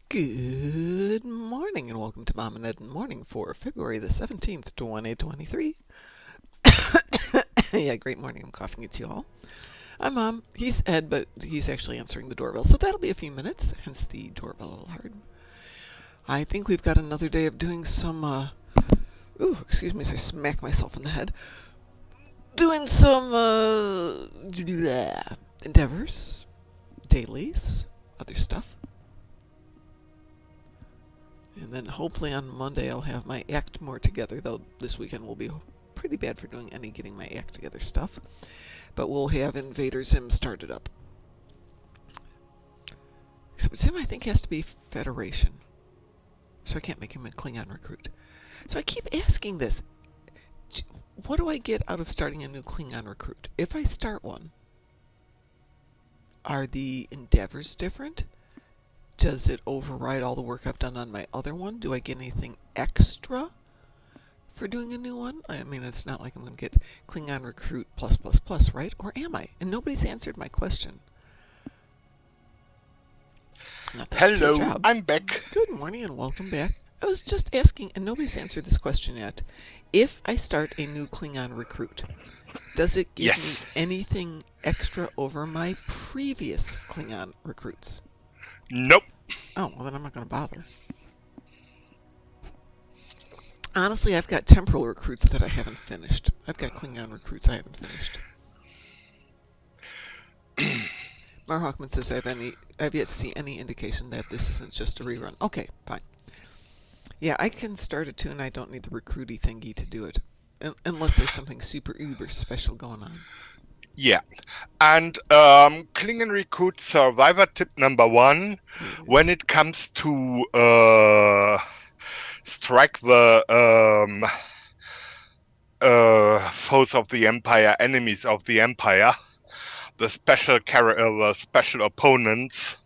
Good morning and welcome to Mom and Ed in the Morning for February the 17th, 2023. Yeah, great morning. I'm coughing at you all. I'm Mom. He's Ed, but he's actually answering the doorbell, so that'll be a few minutes, hence the doorbell alarm. I think we've got another day of doing some, excuse me as I smack myself in the head. Doing some, endeavors, dailies, other stuff. And then hopefully on Monday I'll have my act more together, though this weekend will be pretty bad for doing any getting my act together stuff. But we'll have Invader Zim started up. Except Zim I think has to be Federation. So I can't make him a Klingon recruit. So I keep asking this. What do I get out of starting a new Klingon recruit? If I start one, are the endeavors different? Does it override all the work I've done on my other one? Do I get anything extra for doing a new one? I mean, it's not like I'm going to get Klingon Recruit +++, right? Or am I? And nobody's answered my question. Not that it's your Hello, job. I'm back. Good morning and welcome back. I was just asking, and nobody's answered this question yet. If I start a new Klingon Recruit, does it give Yes. me anything extra over my previous Klingon recruits? Nope. Oh, well then I'm not going to bother. Honestly, I've got temporal recruits that I haven't finished. I've got Klingon recruits I haven't finished. Mar Hawkman says I've yet to see any indication that this isn't just a rerun. Okay, fine. Yeah, I can start it too, and I don't need the recruity thingy to do it. Unless there's something super uber special going on. Yeah. And Klingon Recruit Survivor tip number 1, Yes. when it comes to strike the foes of the Empire, enemies of the Empire, the special opponents,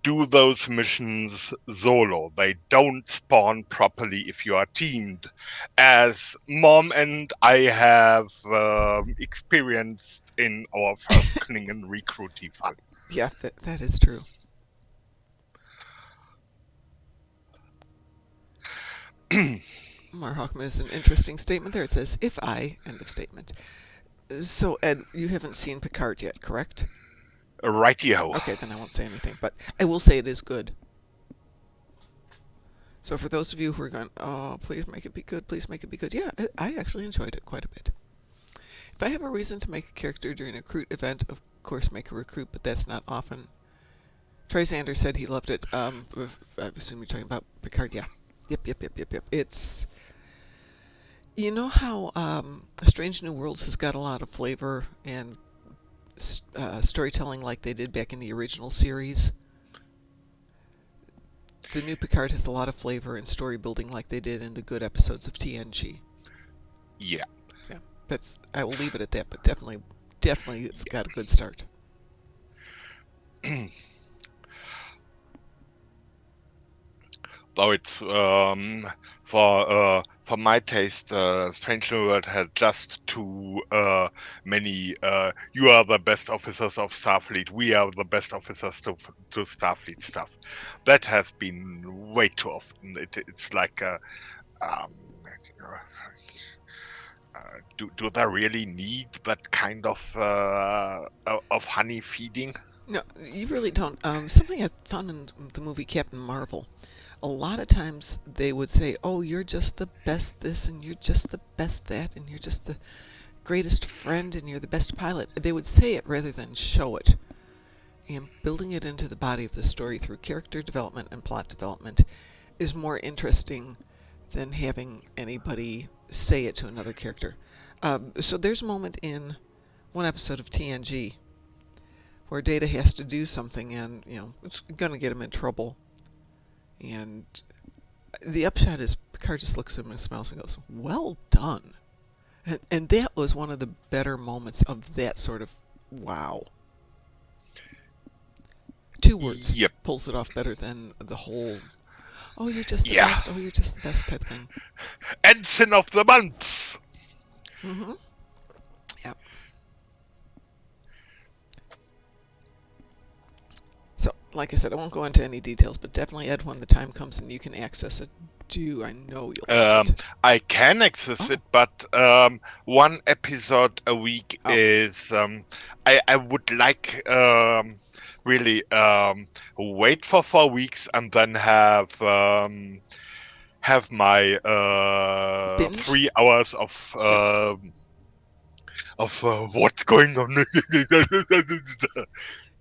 do those missions solo. They don't spawn properly if you are teamed, as Mom and I have experienced in our first Klingon recruit fun. Yeah, that is true. Mar Hawkman is an interesting statement there. It says, if I, end of statement. So, Ed, you haven't seen Picard yet, correct? Rightio. Okay, then I won't say anything, but I will say it is good. So for those of you who are going, oh, please make it be good, please make it be good. Yeah, I actually enjoyed it quite a bit. If I have a reason to make a character during a recruit event, of course make a recruit, but that's not often. Troy Sanders said he loved it. I assume you're talking about Picard, yeah. Yep. It's... You know how Strange New Worlds has got a lot of flavor and storytelling like they did back in the original series? The new Picard has a lot of flavor and story building like they did in the good episodes of TNG. Yeah. Yeah, I will leave it at that, but definitely it's got a good start. Though it's for my taste, Strange New World had just too many. You are the best officers of Starfleet. We are the best officers to Starfleet stuff. That has been way too often. It's like do they really need that kind of honey feeding? No, you really don't. Something I found in the movie Captain Marvel, a lot of times they would say, oh, you're just the best this, and you're just the best that, and you're just the greatest friend, and you're the best pilot. They would say it rather than show it. And building it into the body of the story through character development and plot development is more interesting than having anybody say it to another character. So there's a moment in one episode of TNG where Data has to do something, and it's gonna get him in trouble. And the upshot is Picard just looks at him and smiles and goes, "Well done." And that was one of the better moments of that sort of wow. 2 words. Yep. Pulls it off better than the whole, oh, you're just the Yeah. best, oh, you're just the best type thing. Ensign of the month. Mm-hmm. Yeah. So, like I said, I won't go into any details, but definitely, Ed, when the time comes and you can access it, do I know you'll love Um, it. I can access Oh, it, but one episode a week oh, is I would like really wait for 4 weeks and then have my binge? 3 hours Yep. of what's going on.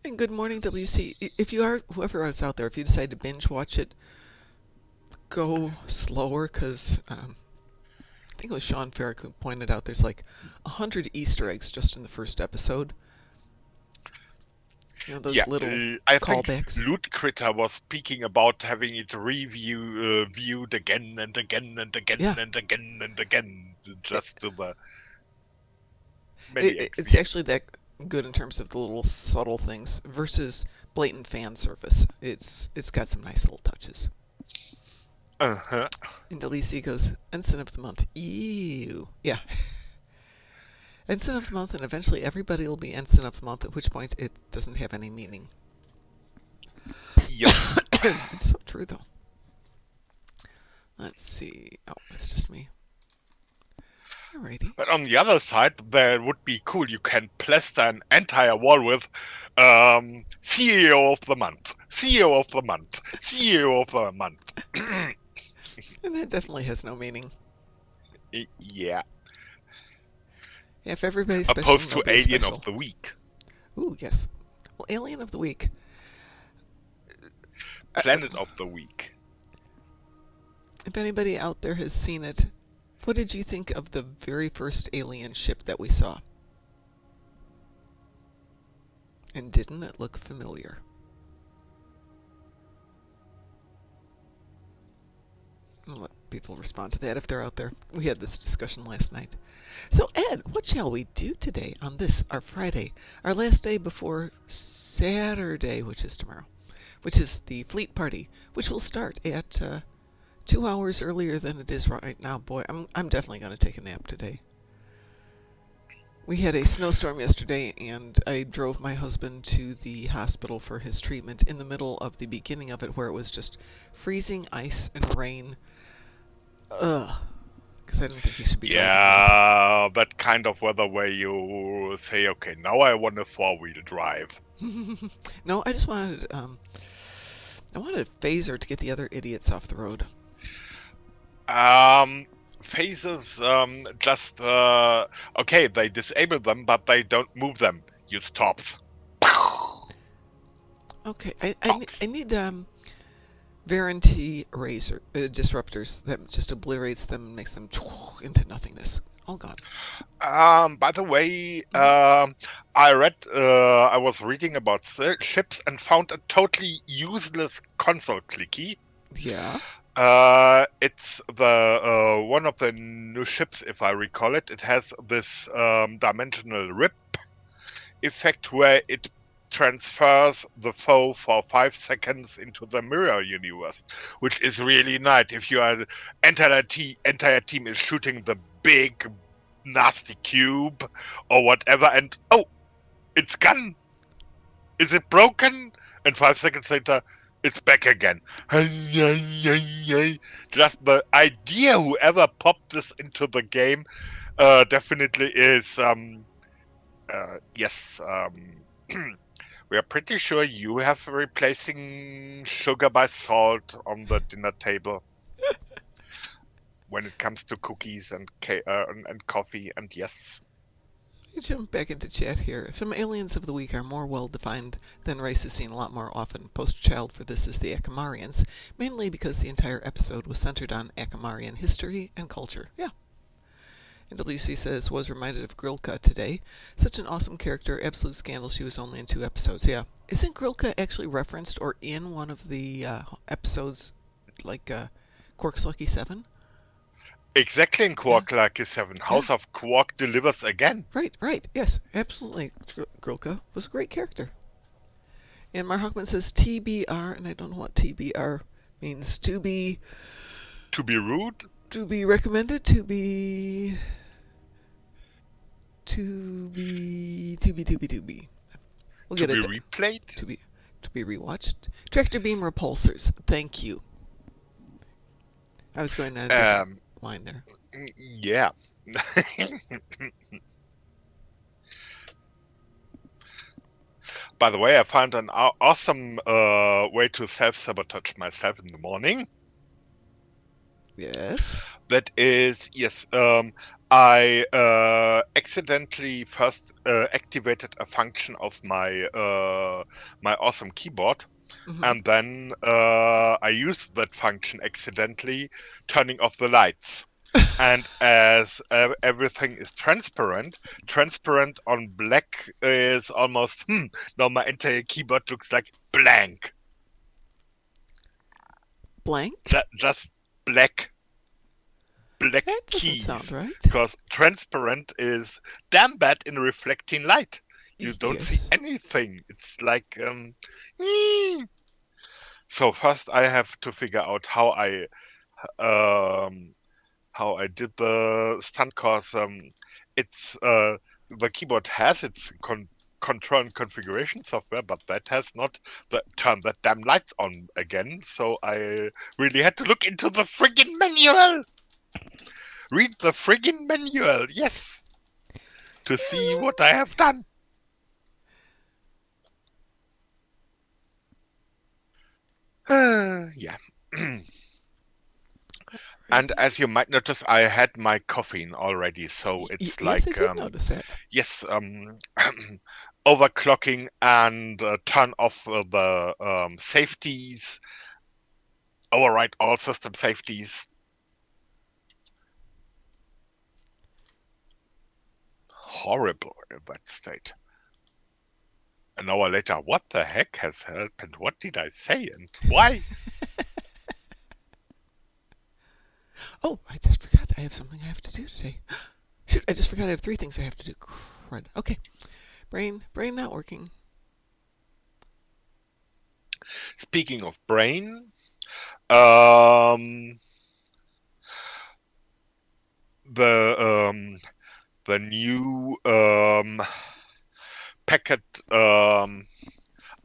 And good morning, WC. If you are, whoever is out there, if you decide to binge watch it, go slower, because I think it was Sean Ferrick who pointed out there's like 100 Easter eggs just in the first episode. You know, Yeah, those little I think callbacks. Loot Critter was speaking about having it viewed again and again and again Yeah. and again and again, It, just to the many it's XP. actually that good in terms of the little subtle things versus blatant fan service. It's got some nice little touches. Uh-huh. And WC goes, Ensign of the Month. Ew. Yeah. Ensign of the Month, and eventually everybody will be Ensign of the Month, at which point it doesn't have any meaning. Yep. It's so true, though. Let's see. Oh, it's just me. Alrighty. But on the other side, that would be cool. You can plaster an entire wall with CEO of the month, CEO of the month, CEO of the month. And that definitely has no meaning. Yeah. Yeah, if everybody's special, Opposed to nobody's Alien of special. the Week, Ooh, yes. Well, Alien of the Week. Planet of the Week. If anybody out there has seen it, what did you think of the very first alien ship that we saw? And didn't it look familiar? I'll let people respond to that if they're out there. We had this discussion last night. So, Ed, what shall we do today on this, our Friday, our last day before Saturday, which is tomorrow, which is the fleet party, which will start at 2 hours earlier than it is right now. Boy, I'm definitely going to take a nap today. We had a snowstorm yesterday, and I drove my husband to the hospital for his treatment in the middle of the beginning of it, where it was just freezing ice and rain. Ugh. Because I didn't think he should be driving that. Yeah, that kind of weather where you say, okay, now I want a four-wheel drive. No, I just wanted I wanted a phaser to get the other idiots off the road. Phases, just, okay, they disable them, but they don't move them. Use tops. Okay, Tops. I need Varranty eraser disruptors that just obliterates them and makes them into nothingness. All gone. By the way, Hmm. I was reading about ships and found a totally useless console clicky. Yeah. It's the one of the new ships, if I recall it. It has this dimensional rip effect where it transfers the foe for 5 seconds into the mirror universe, which is really nice. If your entire team is shooting the big nasty cube or whatever, and oh, it's gone. Is it broken? And 5 seconds later, it's back again. Just the idea, whoever popped this into the game, definitely is yes. We are pretty sure you have replacing sugar by salt on the dinner table when it comes to cookies and coffee. And yes, I jump back into chat here. Some aliens of the week are more well defined than races seen a lot more often. Poster child for this is the Akamarians, mainly because the entire episode was centered on Akamarian history and culture. Yeah. And WC says, was reminded of Grilka today. Such an awesome character. Absolute scandal she was only in 2 episodes. Yeah. Isn't Grilka actually referenced or in one of the episodes like Quark's Lucky 7? exactly in Yeah. Quark Lucky 7, Yeah. House of Quark delivers again. Right, right. Yes, absolutely. Grilka was a great character. And Mar Hockman says TBR, and I don't know what TBR means. To be rude, To be recommended, to be. We'll to get be it. replayed. To be to be rewatched. Tractor beam repulsors. Thank you. I was going on a different Um, line there. yeah. By the way, I found an awesome way to self-sabotage myself in the morning. Yes. That is, yes, I accidentally first activated a function of my awesome keyboard, Mm-hmm. and then I used that function accidentally, turning off the lights. And as everything is transparent on black is almost, now my entire keyboard looks like blank. Blank? Just black That doesn't sound keys, right. because transparent is damn bad in reflecting light. You don't see Yes. anything. It's like ee. So first I have to figure out um how I did the stunt, cause it's the keyboard has its control and configuration software, but that has not turned that damn lights on again. So I really had to look into the friggin' manual. Read the friggin' manual, yes, to see what I have done. Yeah. And Alrighty. as you might notice, I had my caffeine already, so it's Yes, I like, did notice that. yes, overclocking and turn off the safeties, override all system safeties. Horrible in that state. An hour later, what the heck has happened? What did I say and why? Oh, I just forgot. I have something I have to do today. Shoot, I just forgot I have 3 things I have to do. Crud. Okay. Brain not working. Speaking of brain, um, the the new packet.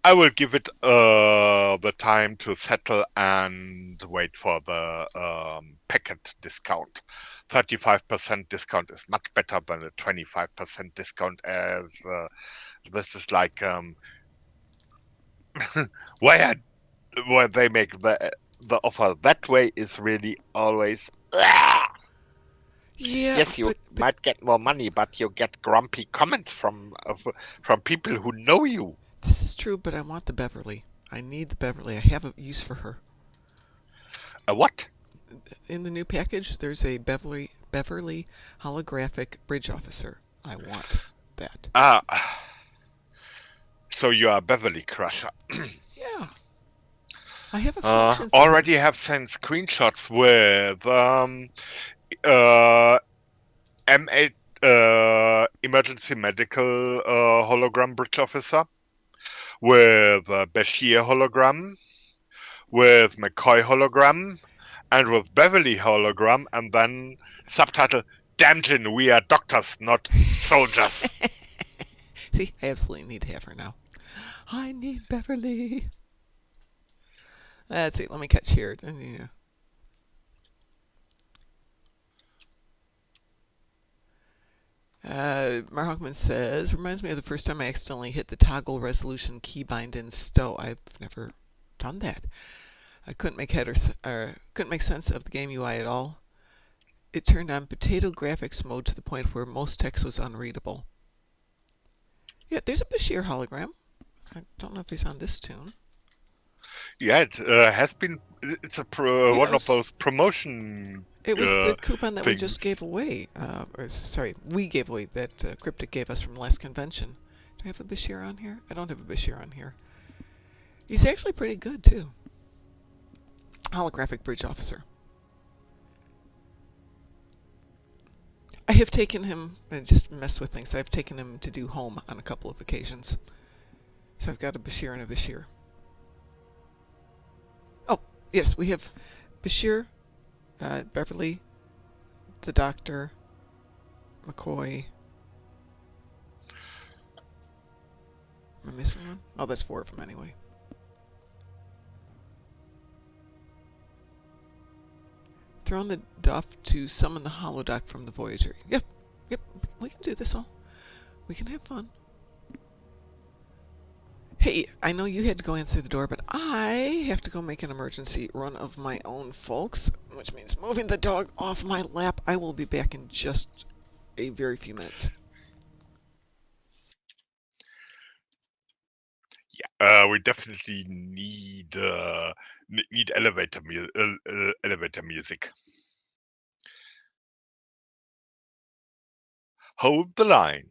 I will give it the time to settle and wait for the packet discount. 35% discount is much better than a 25% discount, as this is like why where they make the offer that way is really always. Yeah, Yes, you but might get more money, but you get grumpy comments from people who know you. this is true. But I want the Beverly. I need the Beverly. I have a use for her. A what? In the new package, there's a Beverly holographic bridge officer. I want that. Ah, so you are a Beverly Crusher. Yeah, I have a function for her. Already have sent screenshots with uh, M8 emergency medical hologram bridge officer, with Bashir hologram, with McCoy hologram, and with Beverly hologram, and then subtitle, Damjin, we are doctors, not soldiers. See, I absolutely need to have her now. I need Beverly. Let's see. Let me catch here. Mark says, reminds me of the first time I accidentally hit the toggle resolution keybind in Stow. I've never done that. I couldn't make head or couldn't make sense of the game UI at all. It turned on potato graphics mode to the point where most text was unreadable. Yeah, there's a Bashir hologram. I don't know if he's on this tune. Yeah, it has been. It's Yeah, one of those promotion it was the coupon that we just things. gave away. Or sorry, we gave away that Cryptic gave us from last convention. Do I have a Bashir on here? I don't have a Bashir on here. He's actually pretty good too. Holographic bridge officer. I have taken him, and just messed with things. I've taken him to do home on a couple of occasions. So I've got a Bashir and a Bashir. Oh, yes, we have Bashir, Beverly, the Doctor, McCoy. Am I missing one? Oh, that's 4 of them anyway. Throwing the Duff to summon the holodoc from the Voyager. Yep, yep, we can do this all. We can have fun. Hey, I know you had to go answer the door, but I have to go make an emergency run of my own, folks, which means moving the dog off my lap. I will be back in just a very few minutes. Yeah, we definitely need elevator music. Hold the line.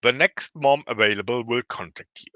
The next mom available will contact you.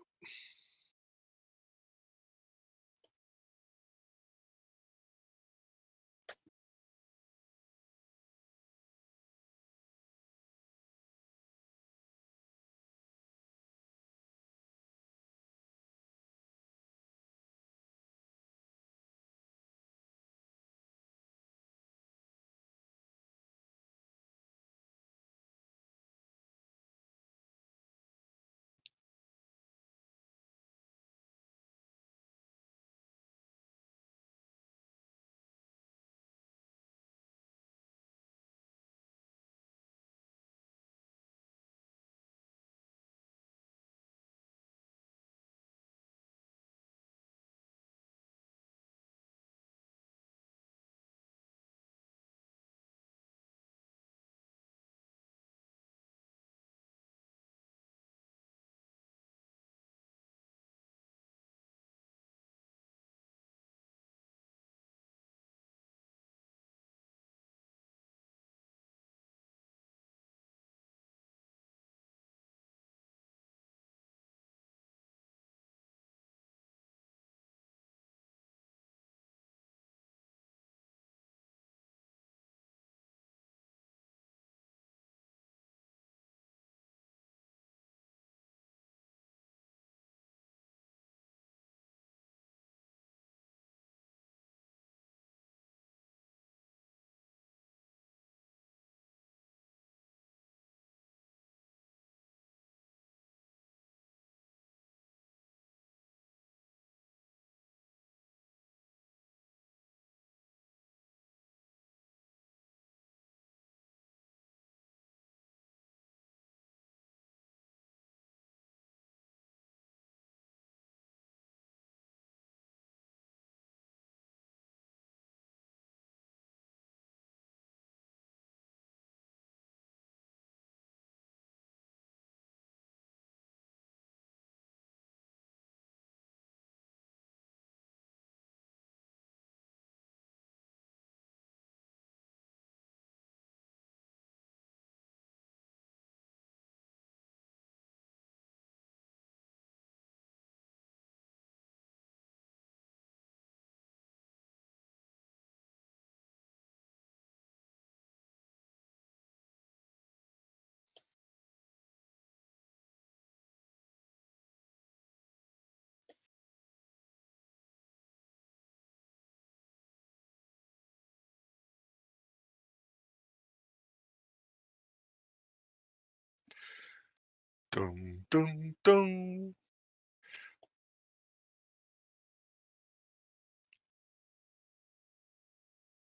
Dun, dun, dun.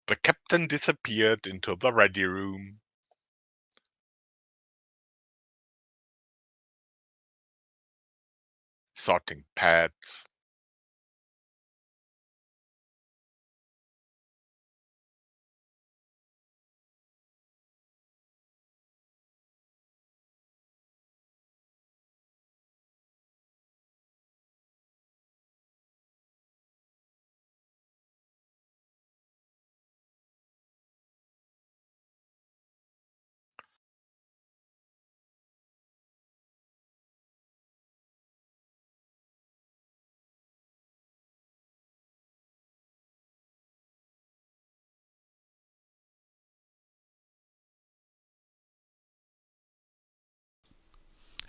The captain disappeared into the ready room. Sorting pads.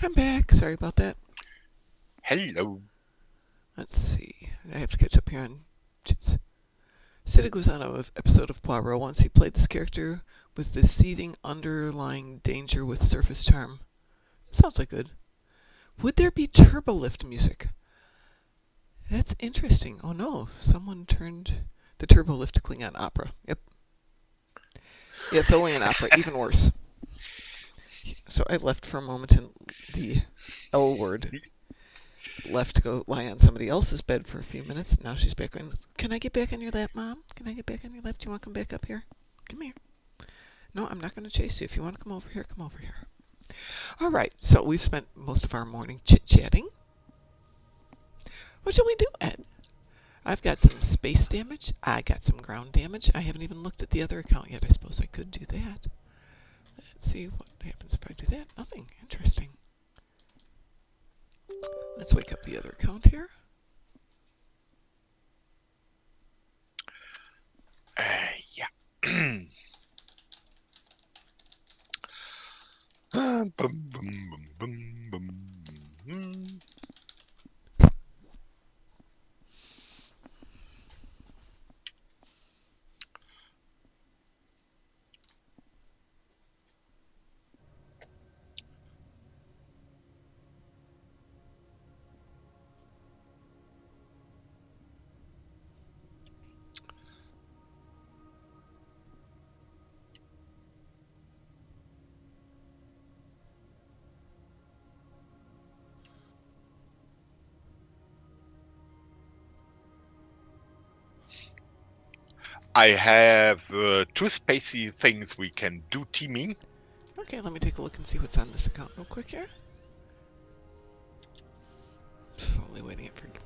I'm back. Sorry about that. Hello. Let's see. I have to catch up here on. Siddig was on an episode of Poirot once. He played this character with this seething underlying danger with surface charm. It sounds like good. Would there be turbolift music? That's interesting. Oh no, someone turned the turbolift to Klingon opera. Yep. Yeah, Tholian opera, even worse. So I left for a moment and the L word left to go lie on somebody else's bed for a few minutes. Now she's back on. Can I get back on your lap, Mom? Can I get back on your lap? Do you want to come back up here? Come here. No, I'm not going to chase you. If you want to come over here, come over here. All right, so we've spent most of our morning chit-chatting. What shall we do, Ed? I've got some space damage. I got some ground damage. I haven't even looked at the other account yet. I suppose I could do that. Let's see what happens if I do that. Nothing. Interesting. Let's wake up the other account here. Yeah. Bum, bum, bum, bum, bum. I have two spacey things we can do teaming. Okay, let me take a look and see what's on this account real quick here. Slowly waiting for it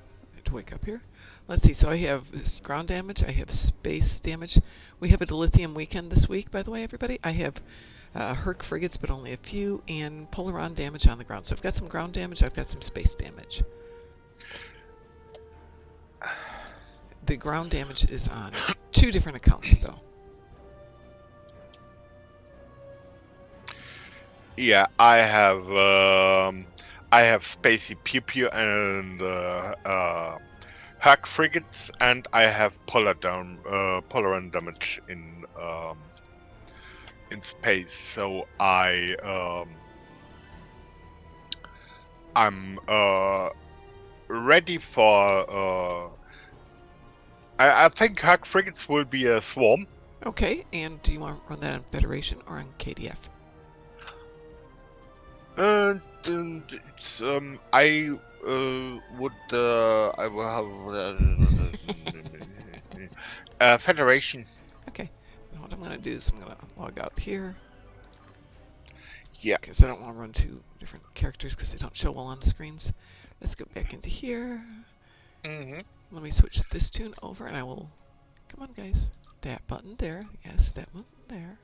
to wake up here. Let's see, so I have this ground damage, I have space damage. We have a dilithium weekend this week, by the way, everybody. I have Herc frigates, but only a few, and Polaron damage on the ground. So I've got some ground damage, I've got some space damage. The ground damage is on two different accounts, though. Yeah, I have Spacey Pew Pew and Hack frigates, and I have Polaron damage in space. So I'm ready for. I think Hack frigates will be a swarm. Okay, and do you want to run that on Federation or on KDF? I will have Federation. Okay, now what I'm going to do is I'm going to log out here. Yeah. Because I don't want to run two different characters because they don't show well on the screens. Let's go back into here. Mm-hmm. Let me switch this tune over and I will... Come on, guys. That button there. Yes, that button there.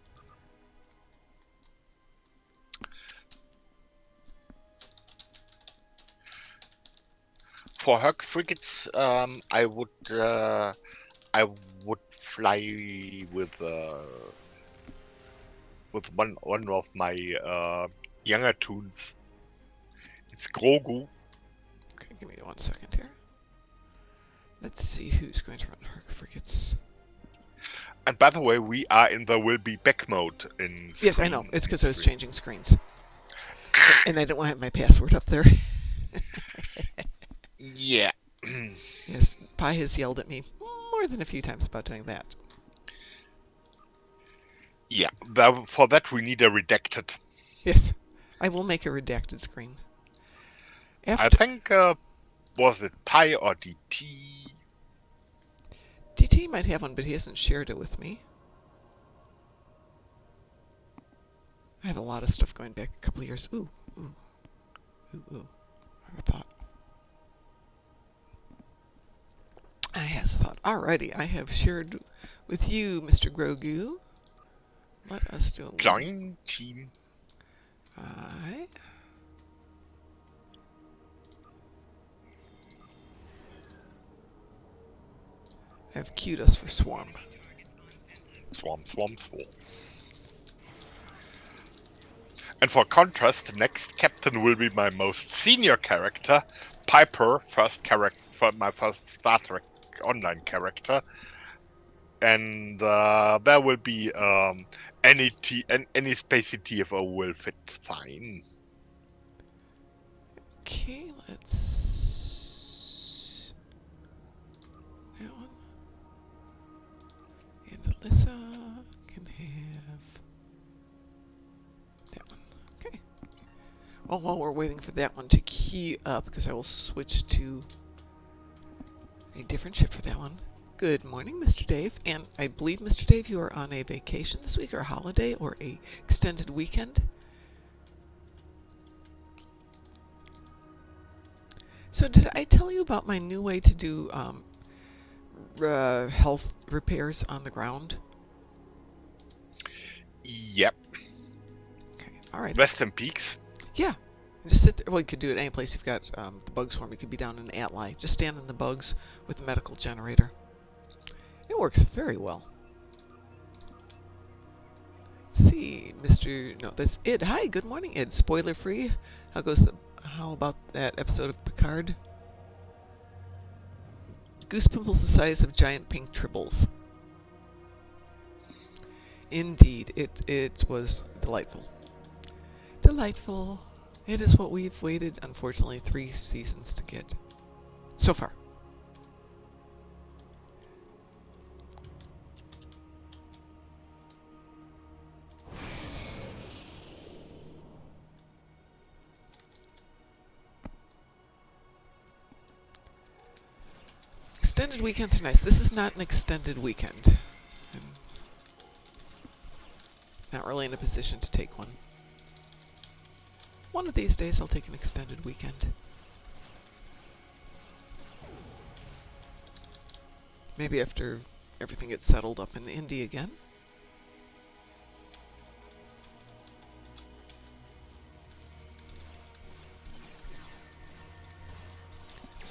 For Herc frigates, I would fly with one of my younger tunes. It's Grogu. Okay, give me 1 second here. Let's see who's going to run Herc frigates. And by the way, we are in the will be back mode in. Yes, I know. It's because I was changing screens, and I didn't want to have my password up there. Yeah. Yes, Pi has yelled at me more than a few times about doing that. Yeah, for that we need a redacted. Yes, I will make a redacted screen. I think, was it Pi or DT? DT might have one, but he hasn't shared it with me. I have a lot of stuff going back a couple of years. Ooh, ooh, ooh, ooh. I have a thought. I has a thought. Alrighty, I have shared with you, Mr. Grogu. Let us do a Join team. I have queued us for Swarm. Swarm. And for contrast, the next captain will be my most senior character, Piper, my first Star Trek Online character. And there will be any spacey TFO will fit fine. Okay, let's... That one. And Alyssa can have... Oh, while we're waiting for that one to key up, because I will switch to a different ship for that one. Good morning, Mr. Dave. And I believe, Mr. Dave, you are on a vacation this week, or a holiday, or a extended weekend. So did I tell you about my new way to do health repairs on the ground? Yep. Okay, all right. Western Peaks. Yeah. Just sit there. Well, you could do it any place you've got the bug swarm. You could be down in Atli. Just stand in the bugs with the medical generator. It works very well. Let's see, Mr. No, that's Id. Hi, good morning, Id. Spoiler free. How about that episode of Picard? Goose pimples the size of giant pink tribbles. Indeed, it was delightful. Delightful. It is what we've waited, unfortunately, 3 seasons to get. So far. Extended weekends are nice. This is not an extended weekend. I'm not really in a position to take one. One of these days I'll take an extended weekend. Maybe after everything gets settled up in Indy again.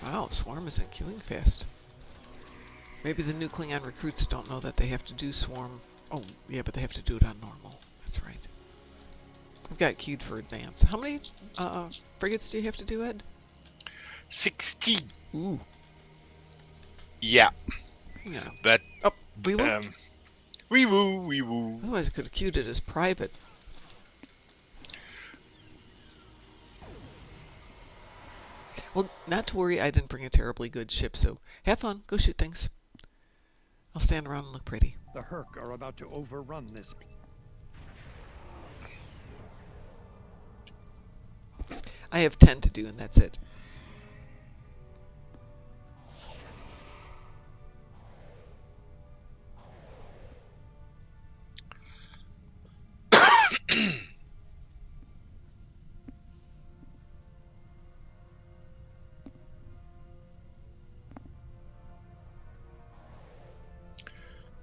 Wow, Swarm isn't queuing fast. Maybe the new Klingon recruits don't know that they have to do Swarm. Oh, yeah, but they have to do it on normal. That's right. I've got queued for advance. How many frigates do you have to do, Ed? 16. Ooh. Yeah. Yeah. But Oh, we woo. wee woo, wee woo. Otherwise, I could have queued it as private. Well, not to worry, I didn't bring a terribly good ship, so have fun. Go shoot things. I'll stand around and look pretty. The Herc are about to overrun this. I have 10 to do, and that's it.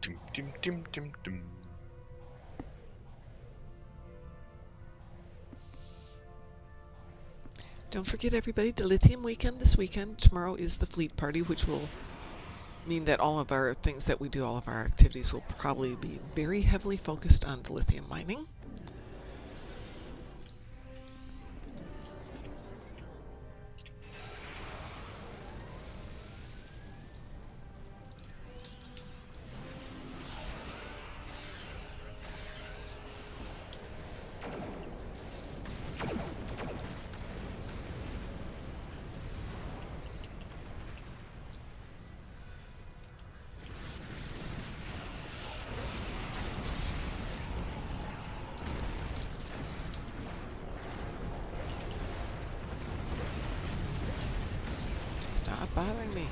Dum, dum, dum, dum, dum. Don't forget, everybody, the Lithium Weekend this weekend. Tomorrow is the Fleet Party, which will mean that all of our things that we do, all of our activities, will probably be very heavily focused on lithium mining. Stop bothering me.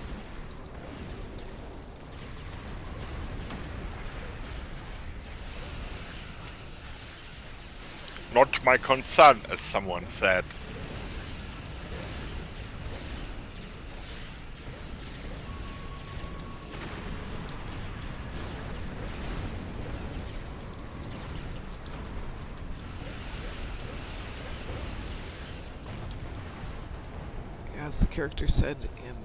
Not my concern, as someone said. As the character said in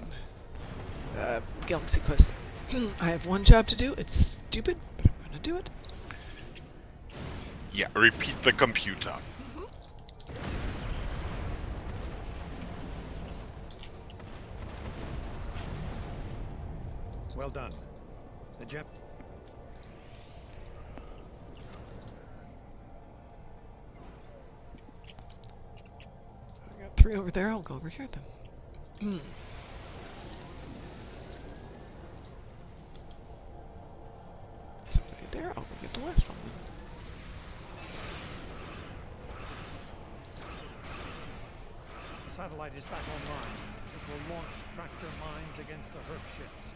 Galaxy Quest, I have one job to do. It's stupid, but I'm going to do it. Yeah, repeat the computer. Well done. The jet. I got 3 over there. I'll go over here then. Somebody there. I'll go get the last one then. satellite is back online. It will launch tractor mines against the Herc ships.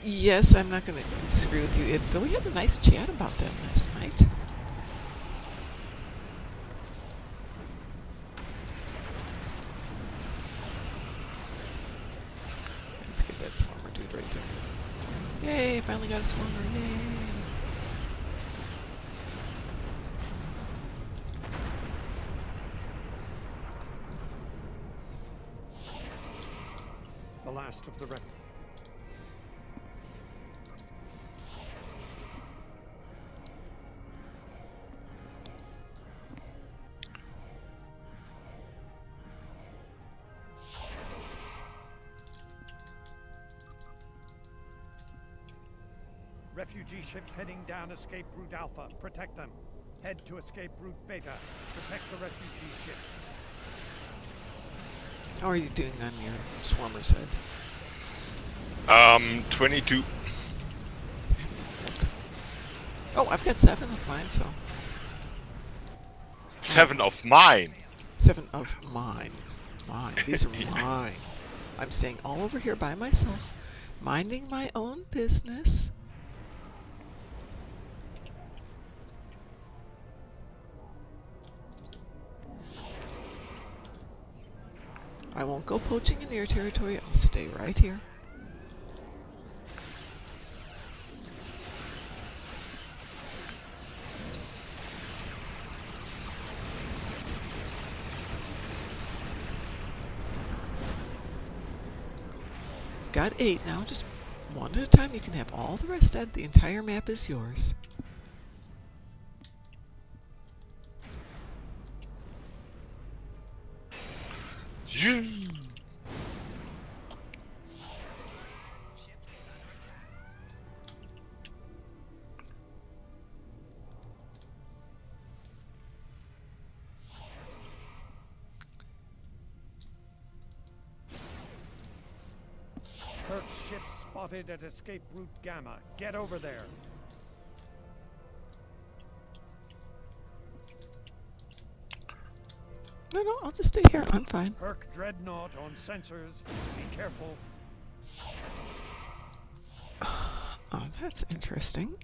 Yes, I'm not going to disagree with you. Though we had a nice chat about that last night. Let's get that swarmer dude right there. Yay, finally got a swarmer. Yay. The last of the ref. Refugee ships heading down escape route Alpha. Protect them. Head to escape route Beta. Protect the refugee ships. How are you doing on your swarmer's head? 22. Oh, I've got 7 of mine, so 7 of mine. 7 of mine. Mine. These are mine. I'm staying all over here by myself, minding my own business. I won't go poaching in your territory. I'll stay right here. Got 8 now. Just one at a time. You can have all the rest dead. The entire map is yours. Herc ship spotted at escape route Gamma. Get over there. No, I'll just stay here. I'm fine. Herc dreadnought on sensors. Be careful. Oh, that's interesting.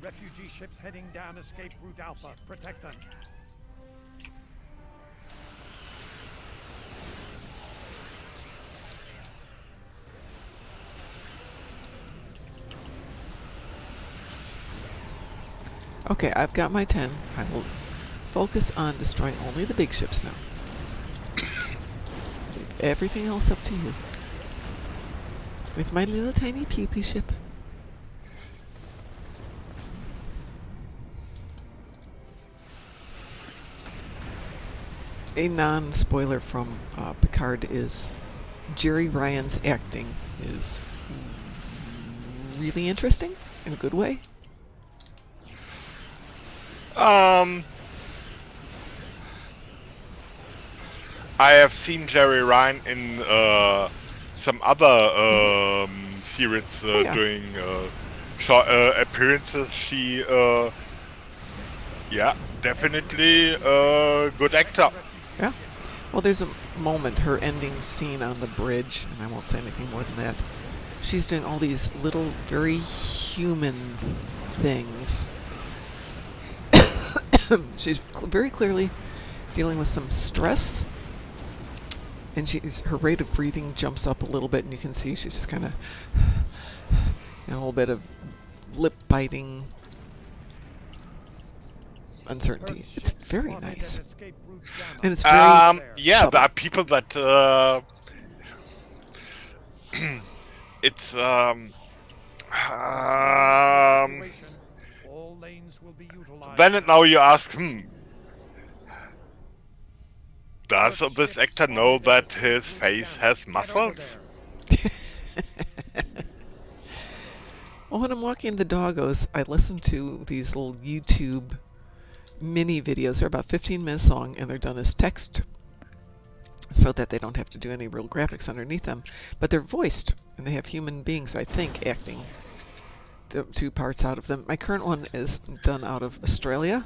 Refugee ships heading down escape route Alpha. Protect them. Okay, I've got my 10. I will focus on destroying only the big ships now. Leave everything else up to you. With my little tiny pew-pew ship. A non-spoiler from Picard is Jerry Ryan's acting is really interesting in a good way. I have seen Jerry Ryan in some other series yeah. doing short appearances. She, yeah, definitely a good actor. Yeah. Well, there's a moment, her ending scene on the bridge, and I won't say anything more than that. She's doing all these little, very human things. She's very clearly dealing with some stress, and her rate of breathing jumps up a little bit, and you can see she's just kind of a little bit of lip biting uncertainty. It's very nice, and it's very yeah, subtle. there are people that it's All lanes will be utilized. then and now you ask, Does Earth this ships actor know spotted at that escape his route face Gamma. has Get over muscles? there. Well, when I'm walking the doggos, I listen to these little YouTube mini videos. They're about 15 minutes long, and they're done as text so that they don't have to do any real graphics underneath them. But they're voiced, and they have human beings, I think, acting the two parts out of them. My current one is done out of Australia,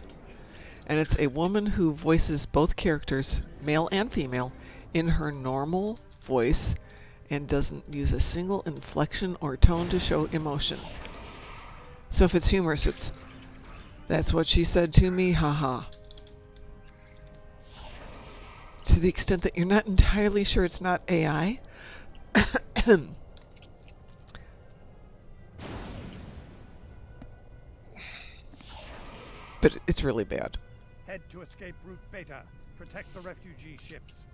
and it's a woman who voices both characters, male and female, in her normal voice and doesn't use a single inflection or tone to show emotion. So if it's humorous, it's, "That's what she said to me, haha." To the extent that you're not entirely sure it's not AI. But it's really bad. Head to escape route Beta. Protect the refugee ships.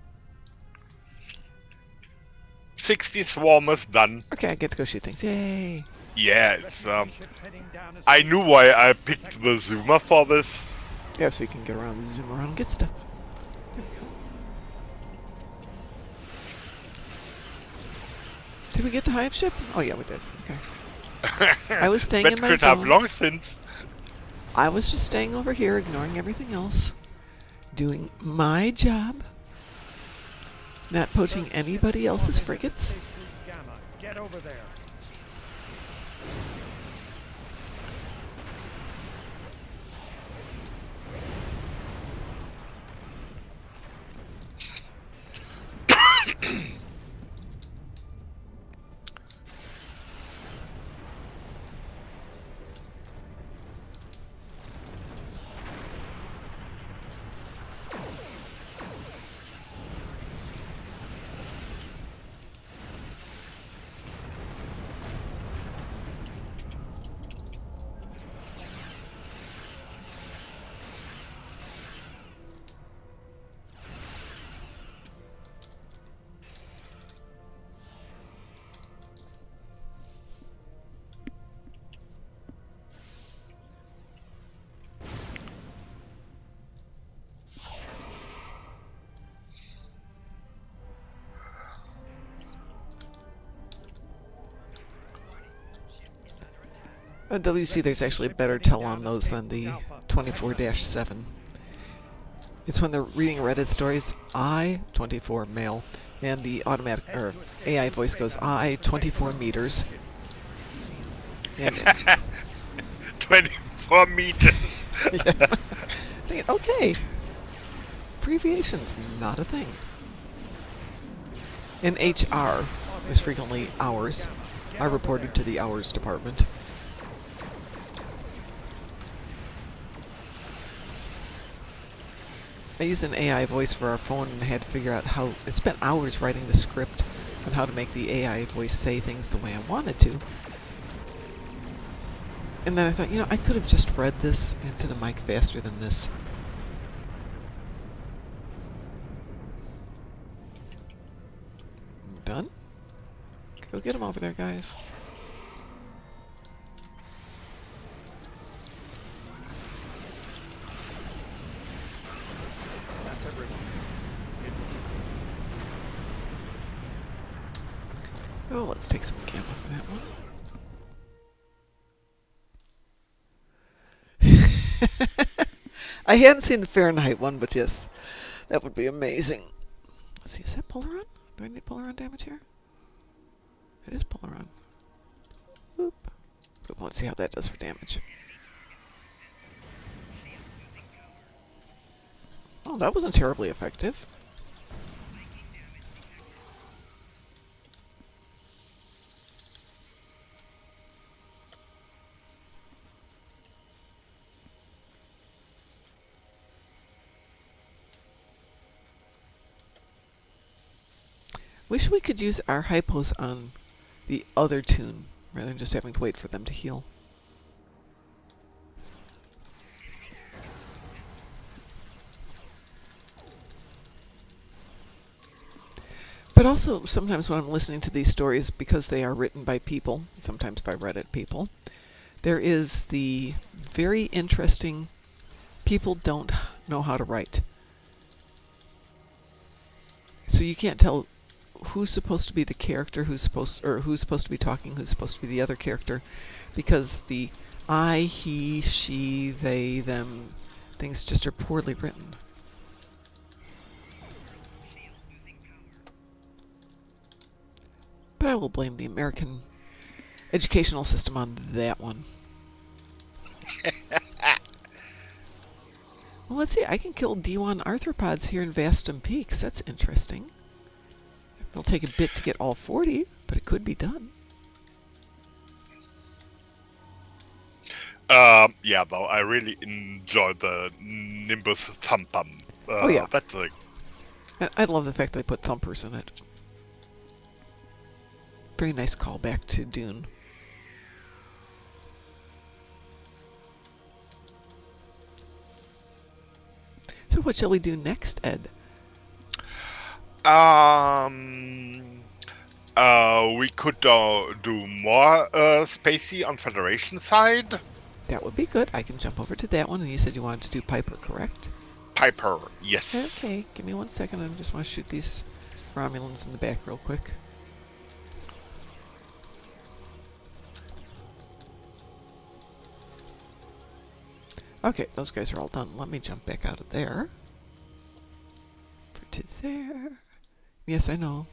60 swarm is done. Okay, I get to go shoot things. Yay! Yeah, it's Refugee ships heading down I escape knew route. why I Protect picked them. the zoomer for this. Yeah, so you can get around, zoom around, and get stuff. There we go. Did we get the hive ship? Oh yeah, we did. Okay. I was staying That in my could have zone. long since. I was just staying over here, ignoring everything else, doing my job, not poaching Earth anybody ships else's spotted at frigates. escape route Gamma. Get over there. WC, there's actually a better tell on those than the 24-7. It's when they're reading Reddit stories, I, 24 male, and the automatic or AI voice goes, I, 24 meters. And 24 meters. yeah. Thinking, okay, abbreviation's not a thing. And HR is frequently hours. I reported to the hours department. I used an AI voice for our phone and had to figure out how. I spent hours writing the script on how to make the AI voice say things the way I wanted to. And then I thought, I could have just read this into the mic faster than this. Done? Go get him over there, guys. That's everyone. Oh, let's take some gamma for that one. I hadn't seen the Fahrenheit one, but yes, that would be amazing. Let's see, is that Polaron? Do I need Polaron damage here? It is Polaron. Oop. Oop. Let's see how that does for damage. Oh, that wasn't terribly effective. Wish we could use our hypos on the other tune rather than just having to wait for them to heal. But also, sometimes when I'm listening to these stories, because they are written by people, sometimes by Reddit people, there is the very interesting people don't know how to write. So you can't tell who's supposed to be the character, who's supposed to be talking, who's supposed to be the other character, because the I, he, she, they, them things just are poorly written. But I will blame the American educational system on that one. Well, let's see. I can kill D1 arthropods here in Vastum Peaks. That's interesting. It'll take a bit to get all 40, but it could be done. Yeah, though I really enjoy the Nimbus Thumpum. Oh, yeah. That's a I love the fact they put thumpers in it. Very nice callback to Dune. So what shall we do next, Ed? We could do more spacey on Federation side. That would be good. I can jump over to that one, and you said you wanted to do Piper, correct? Piper, yes. Okay, give me 1 second. I just want to shoot these Romulans in the back real quick. Okay, those guys are all done. Let me jump back out of there. Over to there. Yes, I know.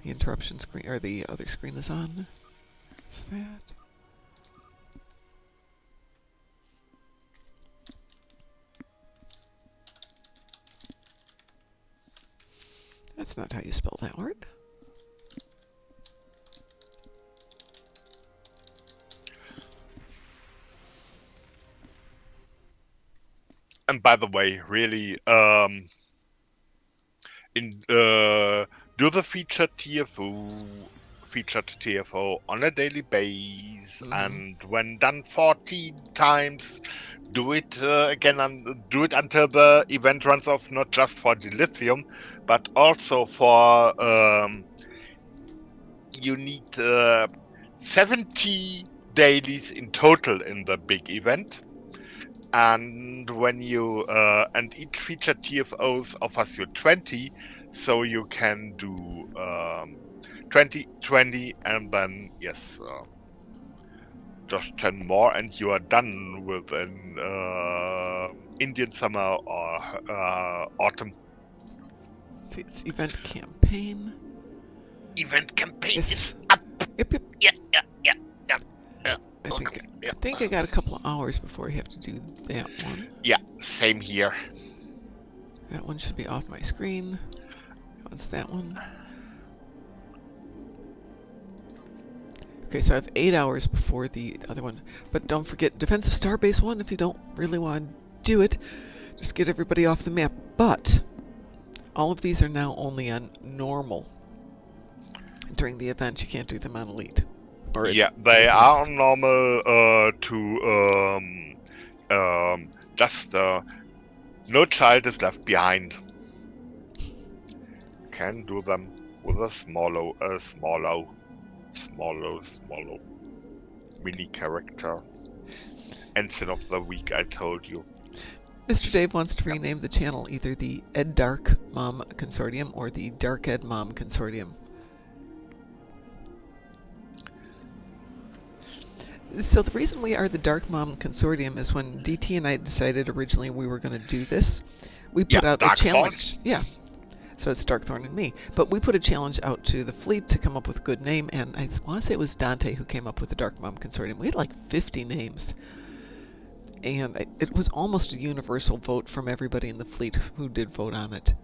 The interruption screen, or the other screen is on. Is that? That's not how you spell that word. And by the way, really, do the featured TFO on a daily basis, and when done 14 times, do it again, and do it until the event runs off, not just for dilithium, but also for you need 70 dailies in total in the big event. And when you and each featured TFOs offers you 20, so you can do 20, and then yes, just 10 more, and you are done with an Indian summer or autumn. See, it's event campaign. Event campaign Yes. is up. Yep. Yeah. I think I got a couple of hours before I have to do that one. Yeah, same here. That one should be off my screen. What's that one? Okay, so I have 8 hours before the other one. But don't forget Defensive Starbase 1 if you don't really want to do it. Just get everybody off the map. But all of these are now only on normal. During the event, you can't do them on elite. Or Yeah, they are on normal just no child is left behind. Can do them with a smaller mini character. Ensign of the week, I told you. Mr. Dave wants to rename the channel either the Ed Dark Mom Consortium or the Dark Ed Mom Consortium. So the reason we are the Dark Mom Consortium is when DT and I decided originally we were going to do this, we put out a challenge. Yeah. So it's Darkthorn and me. But we put a challenge out to the fleet to come up with a good name, and I want to say it was Dante who came up with the Dark Mom Consortium. We had like 50 names. And it was almost a universal vote from everybody in the fleet who did vote on it.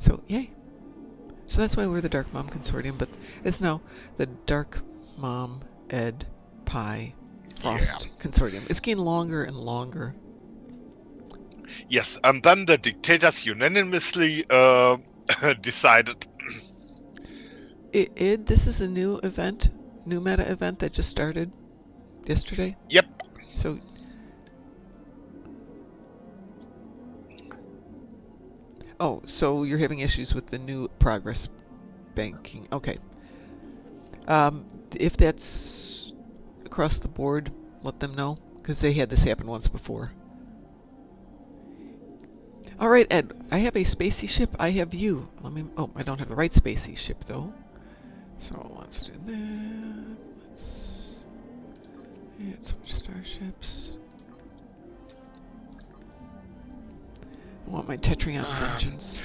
So, yay. So that's why we're the Dark Mom Consortium, but it's now the Dark Mom Ed Pi Frost Consortium. It's getting longer and longer. Yes, and then the dictators unanimously decided. This is a new event, new meta event that just started yesterday. Yep. So, so you're having issues with the new progress banking. Okay. If that's across the board, let them know, because they had this happen once before. All right, Ed. I have a spacey ship. I have you. Let me. Oh, I don't have the right spacey ship though. So let's do that. Let's switch starships. I want my Tetrion vengeance.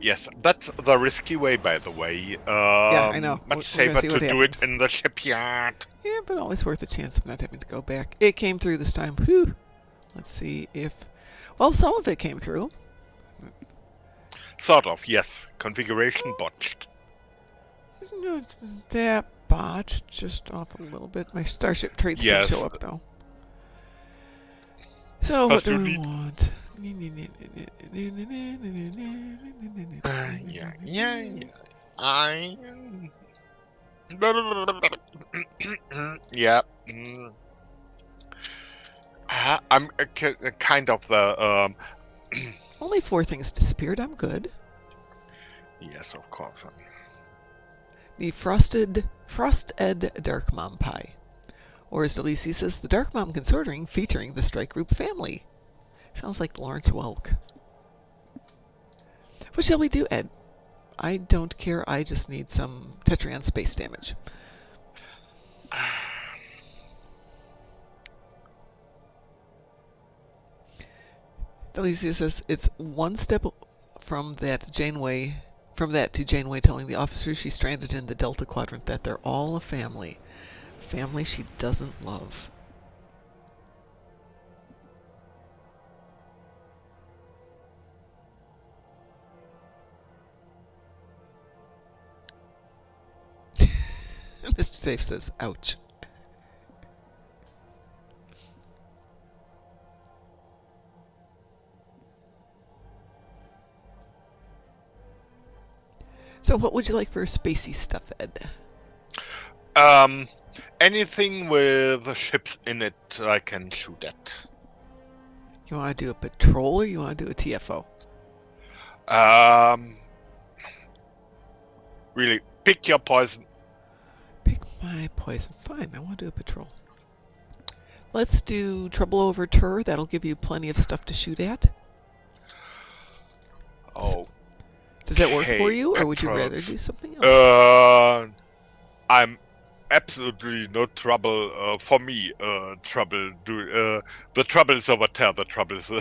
Yes, that's the risky way, by the way. Yeah, I know. Much We're gonna safer see to what do it happens. in the shipyard. Yeah, but always worth a chance of not having to go back. It came through this time. Whew. Let's see if... Well, some of it came through. Sort of, yes. Configuration botched. That botched just off a little bit. My starship traits didn't Yes. show up, though. So, what Plus do you I need- want? Yeah. I... yeah. I'm kind of the... Only 4 things disappeared. I'm good. Yes, of course. The Frosted Dark Mom Pie. Or as Delisi says, the Dark Mom Consorting featuring the Strike Group family. Sounds like Lawrence Welk. What shall we do, Ed? I don't care. I just need some Tetrion space damage. Delisi says it's one step from that to Janeway telling the officers she's stranded in the Delta Quadrant that they're all a family. A family she doesn't love. Mr. Safe says, ouch. So what would you like for spacey stuff, Ed? Anything with ships in it I can shoot at. You want to do a patrol or you want to do a TFO? Really, pick your poison. Pick my poison. Fine, I want to do a patrol. Let's do Trouble Over Tur. That'll give you plenty of stuff to shoot at. Oh. Does that work for you, or would you rather patrols. do something else? I'm absolutely no trouble for me. The trouble is over there. The trouble is.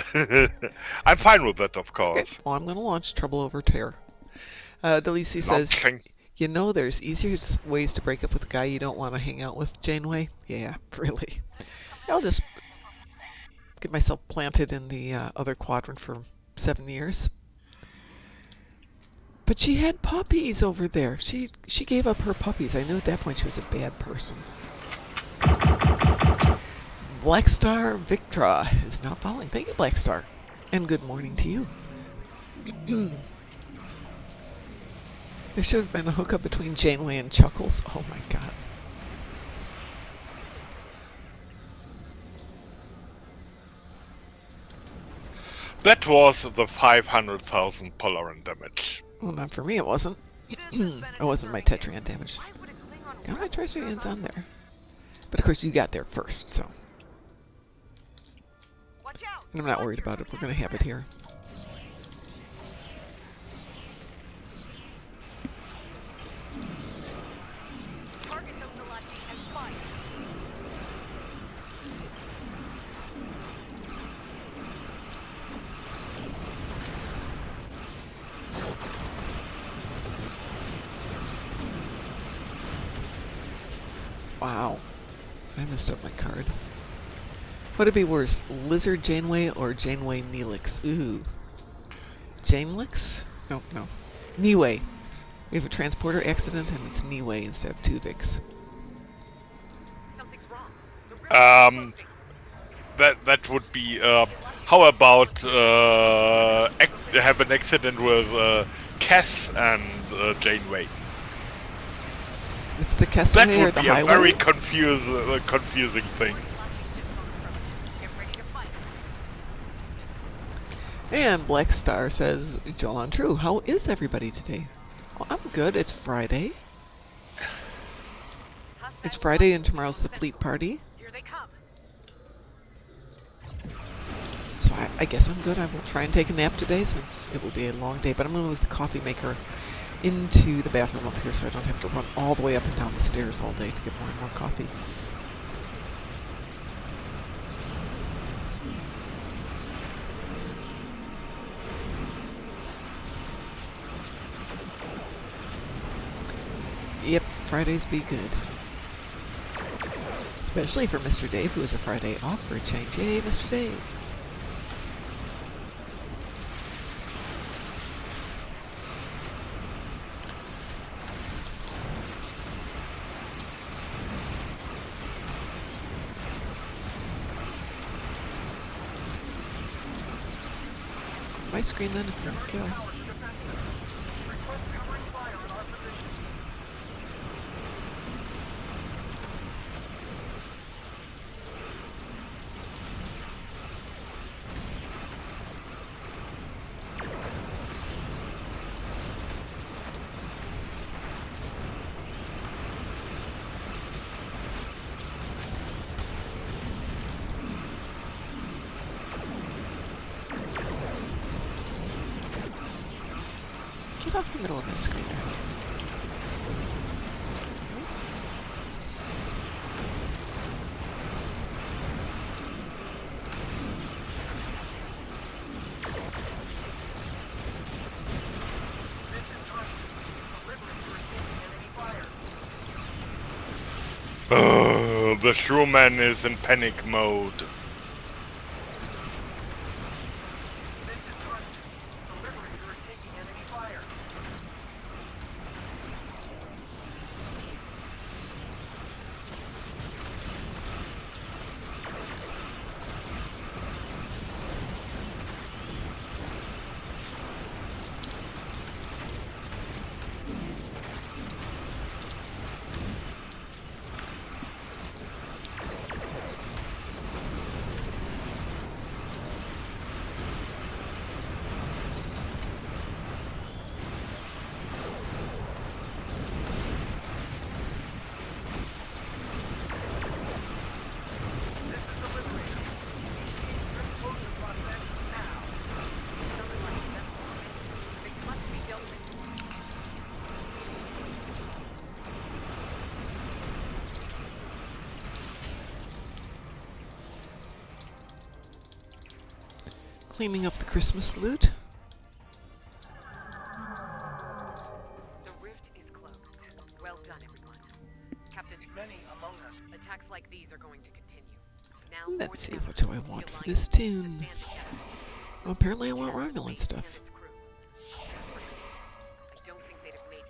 I'm fine with that, of Okay, course. well, I'm going to launch Trouble Over Terror. Delisi says, Launching. you know there's easier ways to break up with a guy you don't want to hang out with, Janeway? Yeah, really. I'll just get myself planted in the other quadrant for 7 years. But she had puppies over there. She gave up her puppies. I knew at that point she was a bad person. Black Star Victra is now following. Thank you, Black Star. And good morning to you. There should have been a hookup between Janeway and Chuckles. Oh my god. That was the 500,000 Polaran damage. Well, not for me, it wasn't. It wasn't my Tetrion damage. Got my Triceratops on there. But of course, you got there first, so. And I'm not worried about it. We're going to have it here. Wow. I messed up my card. Would it be worse, Lizard Janeway or Janeway Neelix? Ooh. Janelix? No. Niway. We have a transporter accident and it's Niway instead of Tuvix. Something's wrong. That would be. How about have an accident with Cass and Janeway? It's the Kessway That or would the be a highway? very confusing thing. Get ready to fight. And Black Star says, Joel True, how is everybody today? Well, I'm good. It's Friday. It's Friday and tomorrow's the fleet party. Here they come. I guess I'm good. I will try and take a nap today since it will be a long day. But I'm going to move the coffee maker into the bathroom up here so I don't have to run all the way up and down the stairs all day to get more and more coffee. Yep, Fridays be good. Especially for Mr. Dave, who has a Friday off for a change. Yay, Mr. Dave! My screen then, if you're kill. Get off the middle of that screen there. The Showman is in panic mode. Cleaning up the Christmas loot. The rift is closed. Well done, everyone. Captain, Many among us. attacks like these are going to continue. Now more Let's than see, ever, what do I the want for Alliance this needs to tune? stand together. Well, apparently I want Terror Romulan remains stuff. and its crew. I don't think they'd have made it.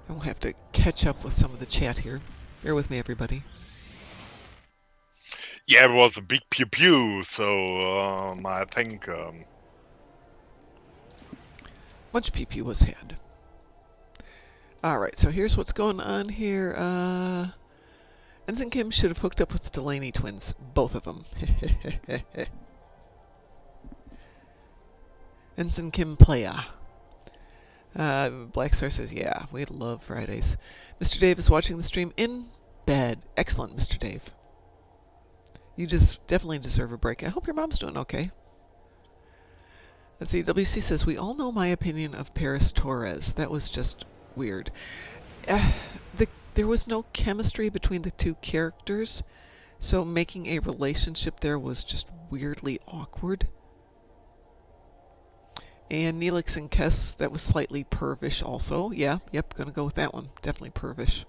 I will have to catch up with some of the chat here. Bear with me, everybody. Yeah, it was a big pew pew, so I think Much PP was had. Alright, so here's what's going on here. Ensign Kim should have hooked up with the Delaney twins. Both of them. Ensign Kim playa. Black Star says, yeah, we love Fridays. Mr. Dave is watching the stream in bed. Excellent, Mr. Dave. You just definitely deserve a break. I hope your mom's doing okay. Let's see, WC says, we all know my opinion of Paris Torres. That was just weird. There was no chemistry between the two characters, so making a relationship there was just weirdly awkward. And Neelix and Kess, that was slightly pervish also. Yeah, yep, gonna go with that one. Definitely pervish.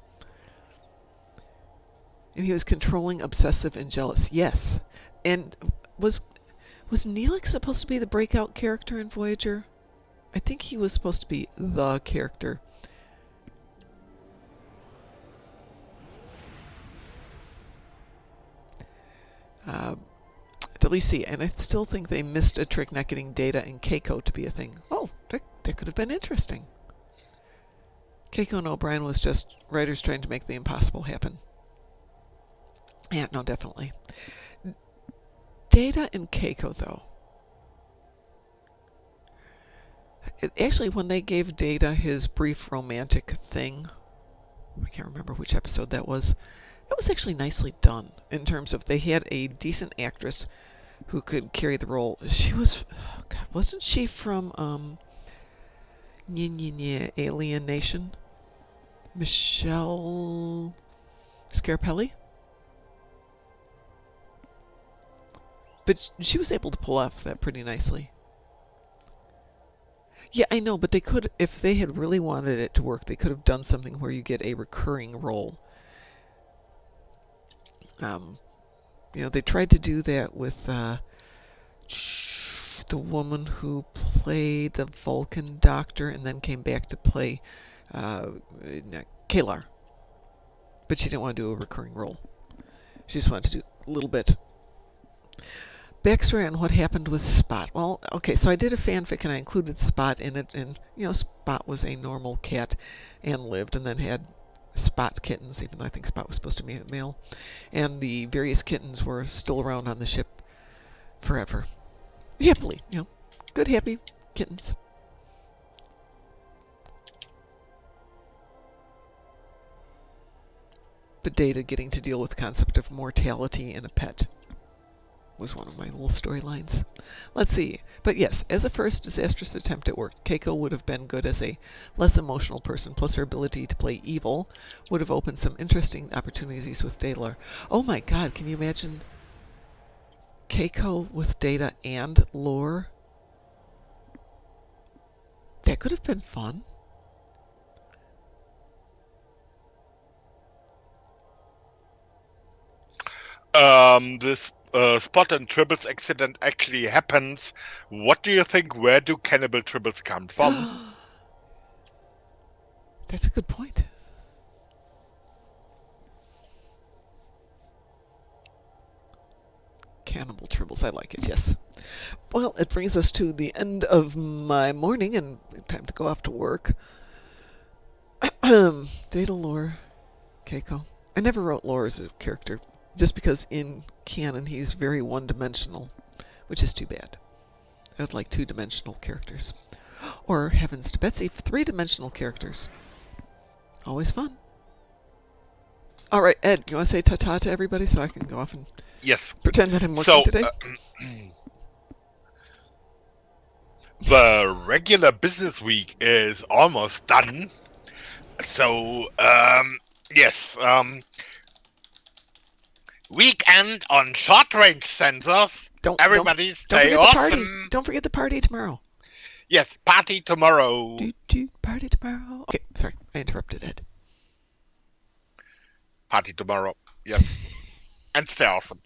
And he was controlling, obsessive, and jealous. Yes. And was Neelix supposed to be the breakout character in Voyager? I think he was supposed to be the character. WC, and I still think they missed a trick not getting Data and Keiko to be a thing. Oh, that could have been interesting. Keiko and O'Brien was just writers trying to make the impossible happen. Yeah, no, definitely. Data and Keiko, though. Actually, when they gave Data his brief romantic thing, I can't remember which episode that was actually nicely done in terms of they had a decent actress who could carry the role. She was, oh God, wasn't she from Alien Nation? Michelle Scarpelli? But she was able to pull off that pretty nicely. Yeah, I know, but they could, if they had really wanted it to work, they could have done something where you get a recurring role. They tried to do that with the woman who played the Vulcan doctor and then came back to play Kalar. But she didn't want to do a recurring role. She just wanted to do a little bit. Backstory on what happened with Spot. Well, okay, so I did a fanfic and I included Spot in it, and Spot was a normal cat and lived, and then had Spot kittens, even though I think Spot was supposed to be a male, and the various kittens were still around on the ship forever, happily, good happy kittens. But Data getting to deal with the concept of mortality in a pet was one of my little storylines. Let's see. But yes, as a first disastrous attempt, it worked. Keiko would have been good as a less emotional person, plus her ability to play evil would have opened some interesting opportunities with Data. Oh my God, can you imagine Keiko with Data and Lore? That could have been fun. This Spot and Tribbles accident actually happens. What do you think? Where do cannibal tribbles come from? That's a good point. Cannibal tribbles, I like it, yes. Well, it brings us to the end of my morning and time to go off to work. Data, Lore, Keiko. I never wrote Lore as a character, just because in canon he's very one-dimensional, which is too bad. I would like two-dimensional characters. Or, heavens to Betsy, three-dimensional characters. Always fun. All right, Ed, you want to say ta-ta to everybody so I can go off and Yes. pretend that I'm working today? The regular business week is almost done. So, yes, weekend on short-range sensors. Everybody stay awesome. Don't forget the party tomorrow. Yes, party tomorrow. Party tomorrow. Okay, sorry, I interrupted Ed. Party tomorrow. Yes. And stay awesome.